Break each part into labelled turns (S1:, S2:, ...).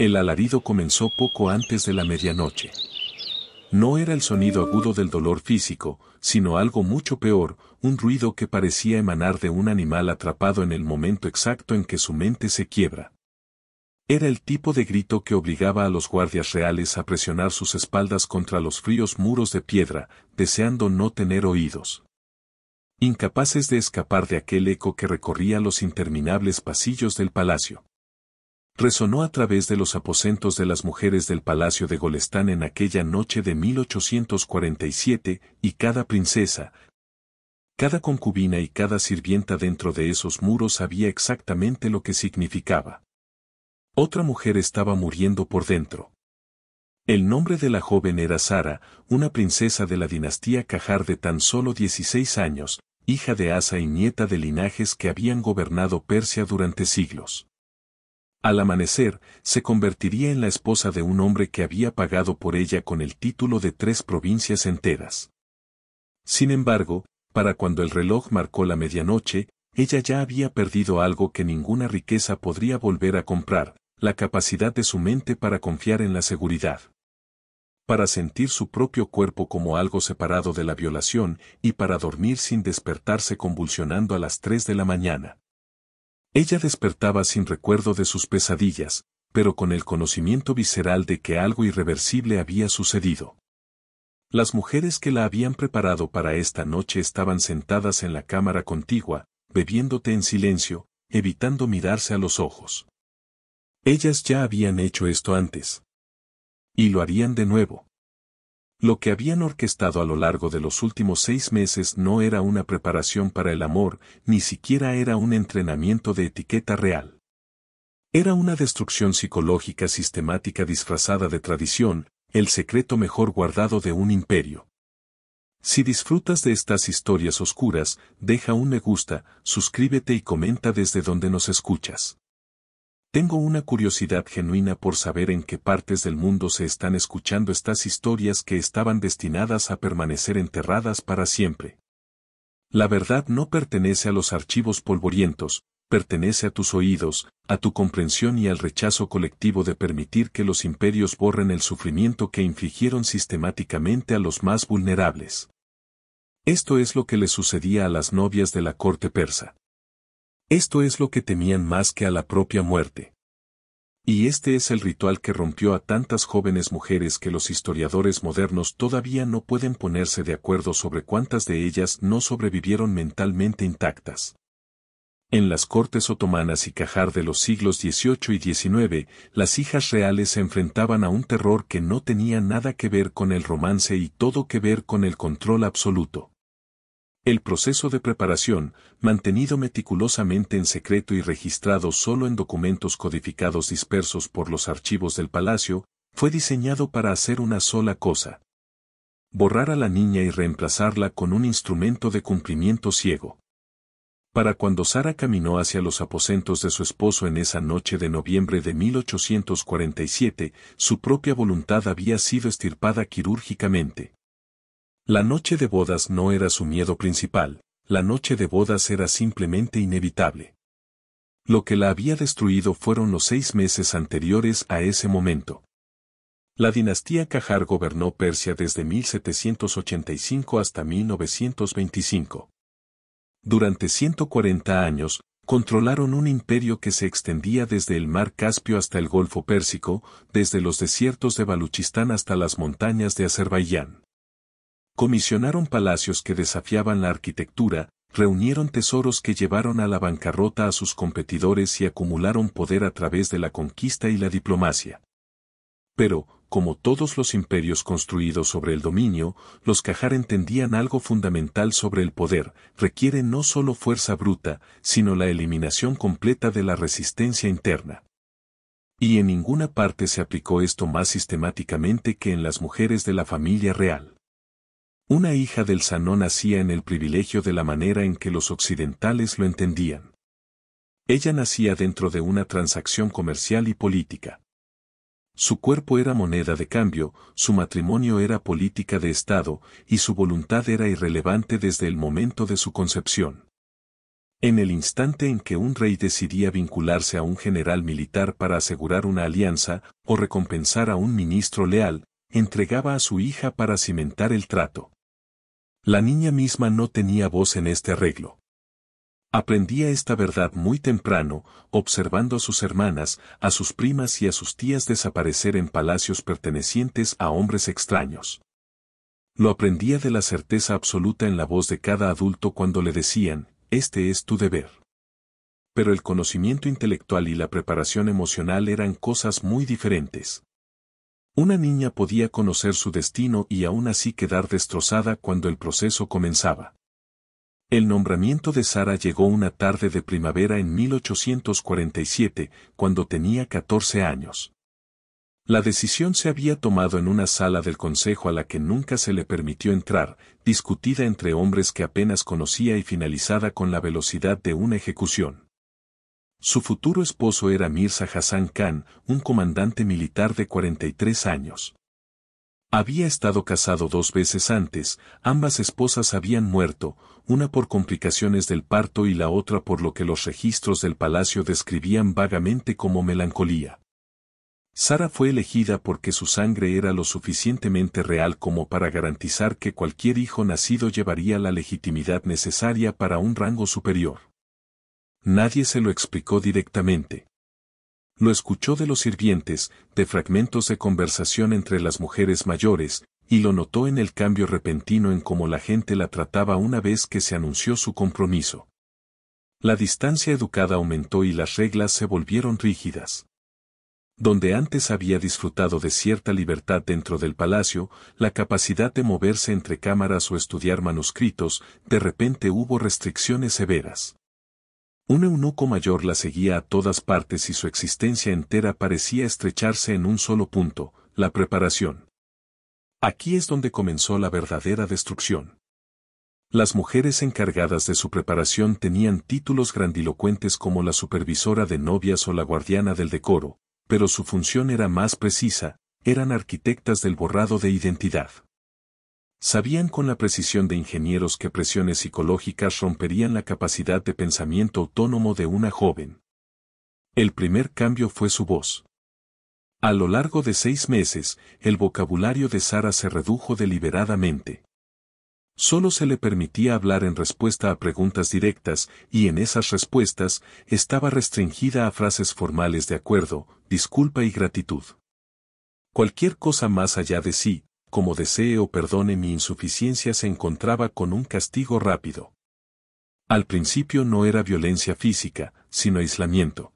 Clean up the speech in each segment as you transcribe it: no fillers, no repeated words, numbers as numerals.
S1: El alarido comenzó poco antes de la medianoche. No era el sonido agudo del dolor físico, sino algo mucho peor, un ruido que parecía emanar de un animal atrapado en el momento exacto en que su mente se quiebra. Era el tipo de grito que obligaba a los guardias reales a presionar sus espaldas contra los fríos muros de piedra, deseando no tener oídos. Incapaces de escapar de aquel eco que recorría los interminables pasillos del palacio. Resonó a través de los aposentos de las mujeres del palacio de Golestán en aquella noche de 1847, y cada princesa, cada concubina y cada sirvienta dentro de esos muros sabía exactamente lo que significaba. Otra mujer estaba muriendo por dentro. El nombre de la joven era Sara, una princesa de la dinastía Qajar de tan solo 16 años, hija de Asa y nieta de linajes que habían gobernado Persia durante siglos. Al amanecer, se convertiría en la esposa de un hombre que había pagado por ella con el título de 3 provincias enteras. Sin embargo, para cuando el reloj marcó la medianoche, ella ya había perdido algo que ninguna riqueza podría volver a comprar, la capacidad de su mente para confiar en la seguridad. Para sentir su propio cuerpo como algo separado de la violación y para dormir sin despertarse convulsionando a las 3 de la mañana. Ella despertaba sin recuerdo de sus pesadillas, pero con el conocimiento visceral de que algo irreversible había sucedido. Las mujeres que la habían preparado para esta noche estaban sentadas en la cámara contigua, bebiendo té en silencio, evitando mirarse a los ojos. Ellas ya habían hecho esto antes. Y lo harían de nuevo. Lo que habían orquestado a lo largo de los últimos 6 meses no era una preparación para el amor, ni siquiera era un entrenamiento de etiqueta real. Era una destrucción psicológica sistemática disfrazada de tradición, el secreto mejor guardado de un imperio. Si disfrutas de estas historias oscuras, deja un me gusta, suscríbete y comenta desde donde nos escuchas. Tengo una curiosidad genuina por saber en qué partes del mundo se están escuchando estas historias que estaban destinadas a permanecer enterradas para siempre. La verdad no pertenece a los archivos polvorientos, pertenece a tus oídos, a tu comprensión y al rechazo colectivo de permitir que los imperios borren el sufrimiento que infligieron sistemáticamente a los más vulnerables. Esto es lo que le sucedía a las novias de la corte persa. Esto es lo que temían más que a la propia muerte. Y este es el ritual que rompió a tantas jóvenes mujeres que los historiadores modernos todavía no pueden ponerse de acuerdo sobre cuántas de ellas no sobrevivieron mentalmente intactas. En las cortes otomanas y Qajar de los siglos XVIII y XIX, las hijas reales se enfrentaban a un terror que no tenía nada que ver con el romance y todo que ver con el control absoluto. El proceso de preparación, mantenido meticulosamente en secreto y registrado solo en documentos codificados dispersos por los archivos del palacio, fue diseñado para hacer una sola cosa: borrar a la niña y reemplazarla con un instrumento de cumplimiento ciego. Para cuando Sara caminó hacia los aposentos de su esposo en esa noche de noviembre de 1847, su propia voluntad había sido extirpada quirúrgicamente. La noche de bodas no era su miedo principal, la noche de bodas era simplemente inevitable. Lo que la había destruido fueron los 6 meses anteriores a ese momento. La dinastía Qajar gobernó Persia desde 1785 hasta 1925. Durante 140 años, controlaron un imperio que se extendía desde el mar Caspio hasta el Golfo Pérsico, desde los desiertos de Baluchistán hasta las montañas de Azerbaiyán. Comisionaron palacios que desafiaban la arquitectura, reunieron tesoros que llevaron a la bancarrota a sus competidores y acumularon poder a través de la conquista y la diplomacia. Pero, como todos los imperios construidos sobre el dominio, los Qajar entendían algo fundamental sobre el poder: requiere no solo fuerza bruta, sino la eliminación completa de la resistencia interna. Y en ninguna parte se aplicó esto más sistemáticamente que en las mujeres de la familia real. Una hija del Sanón nacía en el privilegio de la manera en que los occidentales lo entendían. Ella nacía dentro de una transacción comercial y política. Su cuerpo era moneda de cambio, su matrimonio era política de Estado, y su voluntad era irrelevante desde el momento de su concepción. En el instante en que un rey decidía vincularse a un general militar para asegurar una alianza, o recompensar a un ministro leal, entregaba a su hija para cimentar el trato. La niña misma no tenía voz en este arreglo. Aprendía esta verdad muy temprano, observando a sus hermanas, a sus primas y a sus tías desaparecer en palacios pertenecientes a hombres extraños. Lo aprendía de la certeza absoluta en la voz de cada adulto cuando le decían, este es tu deber. Pero el conocimiento intelectual y la preparación emocional eran cosas muy diferentes. Una niña podía conocer su destino y aún así quedar destrozada cuando el proceso comenzaba. El nombramiento de Sara llegó una tarde de primavera en 1847, cuando tenía 14 años. La decisión se había tomado en una sala del consejo a la que nunca se le permitió entrar, discutida entre hombres que apenas conocía y finalizada con la velocidad de una ejecución. Su futuro esposo era Mirza Hassan Khan, un comandante militar de 43 años. Había estado casado 2 veces antes, ambas esposas habían muerto, una por complicaciones del parto y la otra por lo que los registros del palacio describían vagamente como melancolía. Sara fue elegida porque su sangre era lo suficientemente real como para garantizar que cualquier hijo nacido llevaría la legitimidad necesaria para un rango superior. Nadie se lo explicó directamente. Lo escuchó de los sirvientes, de fragmentos de conversación entre las mujeres mayores, y lo notó en el cambio repentino en cómo la gente la trataba una vez que se anunció su compromiso. La distancia educada aumentó y las reglas se volvieron rígidas. Donde antes había disfrutado de cierta libertad dentro del palacio, la capacidad de moverse entre cámaras o estudiar manuscritos, de repente hubo restricciones severas. Un eunuco mayor la seguía a todas partes y su existencia entera parecía estrecharse en un solo punto, la preparación. Aquí es donde comenzó la verdadera destrucción. Las mujeres encargadas de su preparación tenían títulos grandilocuentes como la supervisora de novias o la guardiana del decoro, pero su función era más precisa, eran arquitectas del borrado de identidad. Sabían con la precisión de ingenieros qué presiones psicológicas romperían la capacidad de pensamiento autónomo de una joven. El primer cambio fue su voz. A lo largo de 6 meses, el vocabulario de Sara se redujo deliberadamente. Solo se le permitía hablar en respuesta a preguntas directas, y en esas respuestas, estaba restringida a frases formales de acuerdo, disculpa y gratitud. Cualquier cosa más allá de sí, como desee o perdone mi insuficiencia, se encontraba con un castigo rápido. Al principio no era violencia física, sino aislamiento.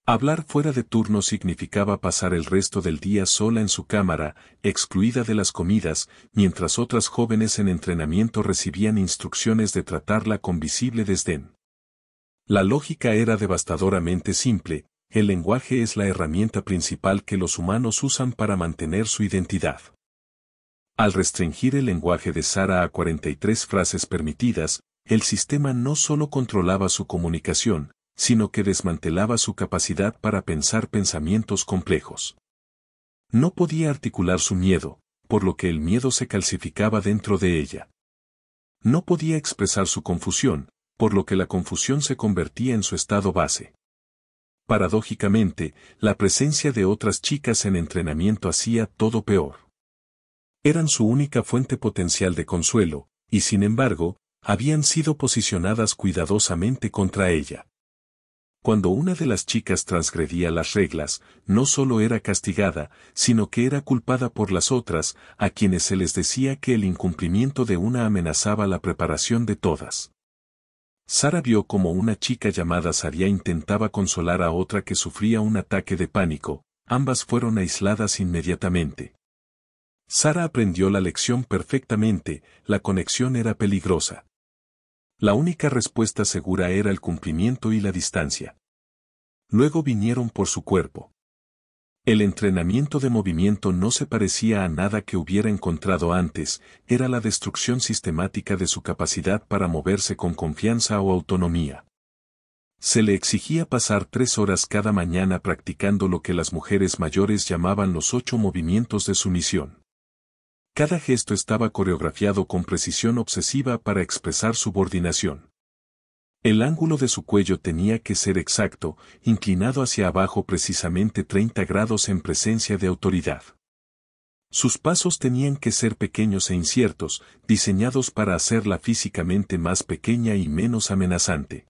S1: Hablar fuera de turno significaba pasar el resto del día sola en su cámara, excluida de las comidas, mientras otras jóvenes en entrenamiento recibían instrucciones de tratarla con visible desdén. La lógica era devastadoramente simple, el lenguaje es la herramienta principal que los humanos usan para mantener su identidad. Al restringir el lenguaje de Sara a 43 frases permitidas, el sistema no solo controlaba su comunicación, sino que desmantelaba su capacidad para pensar pensamientos complejos. No podía articular su miedo, por lo que el miedo se calcificaba dentro de ella. No podía expresar su confusión, por lo que la confusión se convertía en su estado base. Paradójicamente, la presencia de otras chicas en entrenamiento hacía todo peor. Eran su única fuente potencial de consuelo, y sin embargo, habían sido posicionadas cuidadosamente contra ella. Cuando una de las chicas transgredía las reglas, no solo era castigada, sino que era culpada por las otras, a quienes se les decía que el incumplimiento de una amenazaba la preparación de todas. Sara vio como una chica llamada Saria intentaba consolar a otra que sufría un ataque de pánico, ambas fueron aisladas inmediatamente. Sara aprendió la lección perfectamente, la conexión era peligrosa. La única respuesta segura era el cumplimiento y la distancia. Luego vinieron por su cuerpo. El entrenamiento de movimiento no se parecía a nada que hubiera encontrado antes, era la destrucción sistemática de su capacidad para moverse con confianza o autonomía. Se le exigía pasar 3 horas cada mañana practicando lo que las mujeres mayores llamaban los 8 movimientos de sumisión. Cada gesto estaba coreografiado con precisión obsesiva para expresar subordinación. El ángulo de su cuello tenía que ser exacto, inclinado hacia abajo precisamente 30 grados en presencia de autoridad. Sus pasos tenían que ser pequeños e inciertos, diseñados para hacerla físicamente más pequeña y menos amenazante.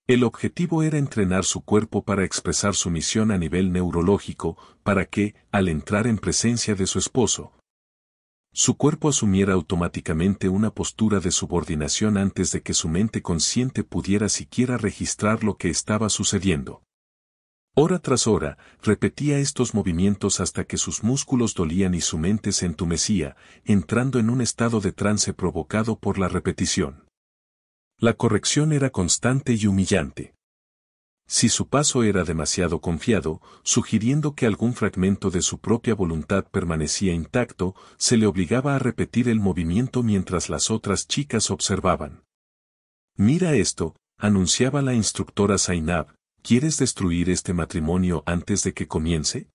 S1: El objetivo era entrenar su cuerpo para expresar su misión a nivel neurológico, para que, al entrar en presencia de su esposo, su cuerpo asumiera automáticamente una postura de subordinación antes de que su mente consciente pudiera siquiera registrar lo que estaba sucediendo. Hora tras hora, repetía estos movimientos hasta que sus músculos dolían y su mente se entumecía, entrando en un estado de trance provocado por la repetición. La corrección era constante y humillante. Si su paso era demasiado confiado, sugiriendo que algún fragmento de su propia voluntad permanecía intacto, se le obligaba a repetir el movimiento mientras las otras chicas observaban. «Mira esto», anunciaba la instructora Zainab, «¿quieres destruir este matrimonio antes de que comience?».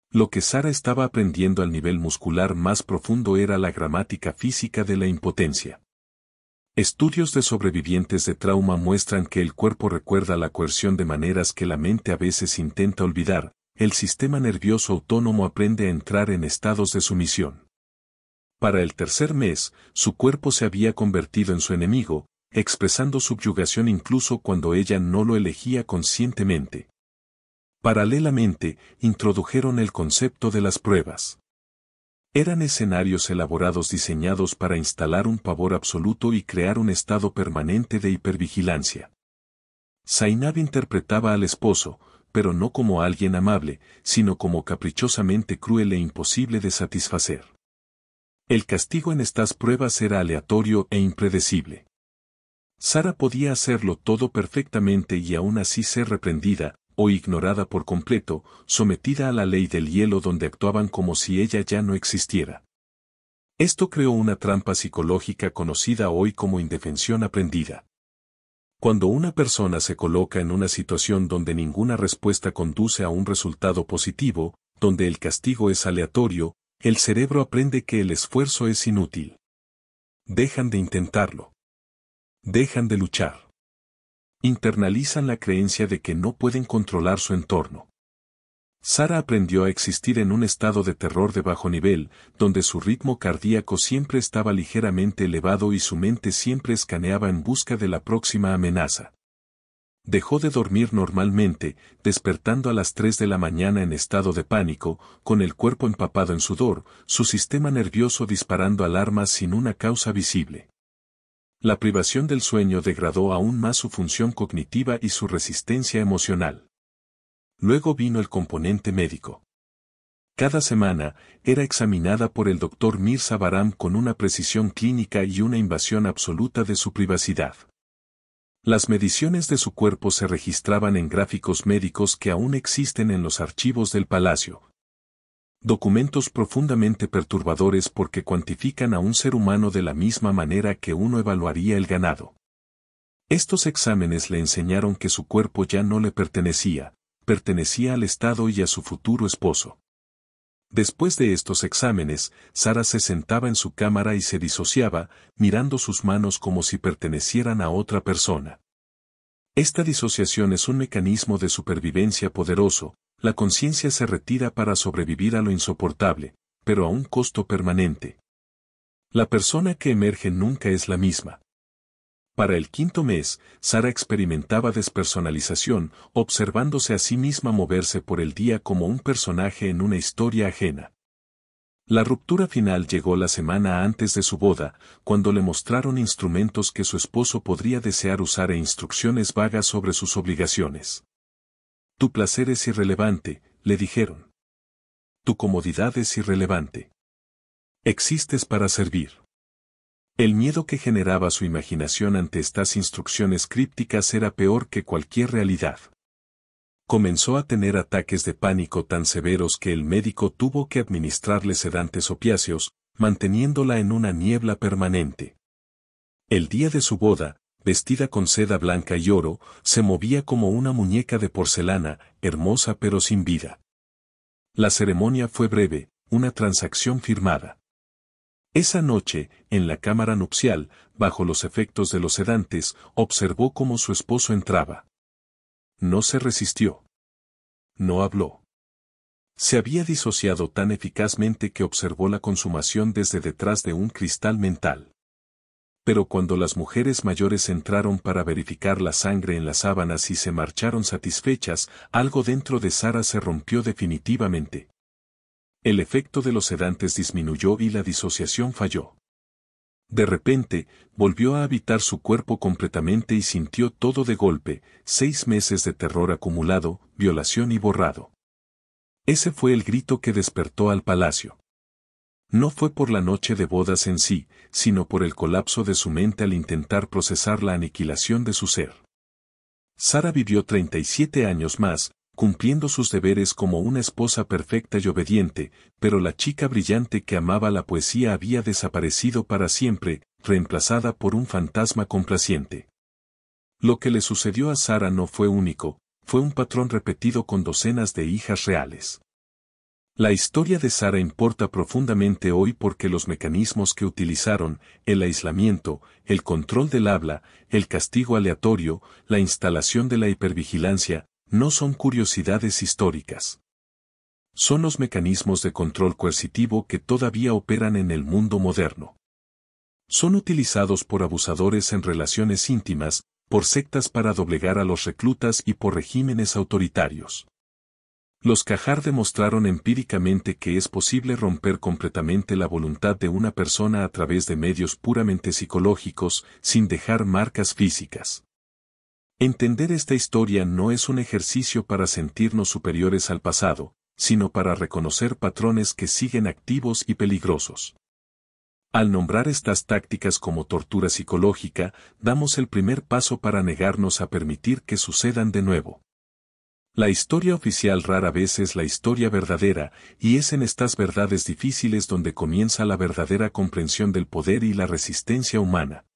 S1: Lo que Sara estaba aprendiendo al nivel muscular más profundo era la gramática física de la impotencia. Estudios de sobrevivientes de trauma muestran que el cuerpo recuerda la coerción de maneras que la mente a veces intenta olvidar, el sistema nervioso autónomo aprende a entrar en estados de sumisión. Para el tercer mes, su cuerpo se había convertido en su enemigo, expresando subyugación incluso cuando ella no lo elegía conscientemente. Paralelamente, introdujeron el concepto de las pruebas. Eran escenarios elaborados diseñados para instalar un pavor absoluto y crear un estado permanente de hipervigilancia. Zainab interpretaba al esposo, pero no como alguien amable, sino como caprichosamente cruel e imposible de satisfacer. El castigo en estas pruebas era aleatorio e impredecible. Sara podía hacerlo todo perfectamente y aún así ser reprendida, o ignorada por completo, sometida a la ley del hielo donde actuaban como si ella ya no existiera. Esto creó una trampa psicológica conocida hoy como indefensión aprendida. Cuando una persona se coloca en una situación donde ninguna respuesta conduce a un resultado positivo, donde el castigo es aleatorio, el cerebro aprende que el esfuerzo es inútil. Dejan de intentarlo. Dejan de luchar. Internalizan la creencia de que no pueden controlar su entorno. Sara aprendió a existir en un estado de terror de bajo nivel, donde su ritmo cardíaco siempre estaba ligeramente elevado y su mente siempre escaneaba en busca de la próxima amenaza. Dejó de dormir normalmente, despertando a las 3 de la mañana en estado de pánico, con el cuerpo empapado en sudor, su sistema nervioso disparando alarmas sin una causa visible. La privación del sueño degradó aún más su función cognitiva y su resistencia emocional. Luego vino el componente médico. Cada semana, era examinada por el Dr. Mirza Baram con una precisión clínica y una invasión absoluta de su privacidad. Las mediciones de su cuerpo se registraban en gráficos médicos que aún existen en los archivos del palacio. Documentos profundamente perturbadores porque cuantifican a un ser humano de la misma manera que uno evaluaría el ganado. Estos exámenes le enseñaron que su cuerpo ya no le pertenecía, pertenecía al Estado y a su futuro esposo. Después de estos exámenes, Sara se sentaba en su cámara y se disociaba, mirando sus manos como si pertenecieran a otra persona. Esta disociación es un mecanismo de supervivencia poderoso. La conciencia se retira para sobrevivir a lo insoportable, pero a un costo permanente. La persona que emerge nunca es la misma. Para el quinto mes, Sara experimentaba despersonalización, observándose a sí misma moverse por el día como un personaje en una historia ajena. La ruptura final llegó la semana antes de su boda, cuando le mostraron instrumentos que su esposo podría desear usar e instrucciones vagas sobre sus obligaciones. Tu placer es irrelevante, le dijeron. Tu comodidad es irrelevante. Existes para servir. El miedo que generaba su imaginación ante estas instrucciones crípticas era peor que cualquier realidad. Comenzó a tener ataques de pánico tan severos que el médico tuvo que administrarle sedantes opiáceos, manteniéndola en una niebla permanente. El día de su boda, vestida con seda blanca y oro, se movía como una muñeca de porcelana, hermosa pero sin vida. La ceremonia fue breve, una transacción firmada. Esa noche, en la cámara nupcial, bajo los efectos de los sedantes, observó cómo su esposo entraba. No se resistió. No habló. Se había disociado tan eficazmente que observó la consumación desde detrás de un cristal mental. Pero cuando las mujeres mayores entraron para verificar la sangre en las sábanas y se marcharon satisfechas, algo dentro de Sara se rompió definitivamente. El efecto de los sedantes disminuyó y la disociación falló. De repente, volvió a habitar su cuerpo completamente y sintió todo de golpe, 6 meses de terror acumulado, violación y borrado. Ese fue el grito que despertó al palacio. No fue por la noche de bodas en sí, sino por el colapso de su mente al intentar procesar la aniquilación de su ser. Sara vivió 37 años más, cumpliendo sus deberes como una esposa perfecta y obediente, pero la chica brillante que amaba la poesía había desaparecido para siempre, reemplazada por un fantasma complaciente. Lo que le sucedió a Sara no fue único, fue un patrón repetido con docenas de hijas reales. La historia de Sara importa profundamente hoy porque los mecanismos que utilizaron, el aislamiento, el control del habla, el castigo aleatorio, la instalación de la hipervigilancia, no son curiosidades históricas. Son los mecanismos de control coercitivo que todavía operan en el mundo moderno. Son utilizados por abusadores en relaciones íntimas, por sectas para doblegar a los reclutas y por regímenes autoritarios. Los Qajar demostraron empíricamente que es posible romper completamente la voluntad de una persona a través de medios puramente psicológicos, sin dejar marcas físicas. Entender esta historia no es un ejercicio para sentirnos superiores al pasado, sino para reconocer patrones que siguen activos y peligrosos. Al nombrar estas tácticas como tortura psicológica, damos el primer paso para negarnos a permitir que sucedan de nuevo. La historia oficial rara vez es la historia verdadera, y es en estas verdades difíciles donde comienza la verdadera comprensión del poder y la resistencia humana.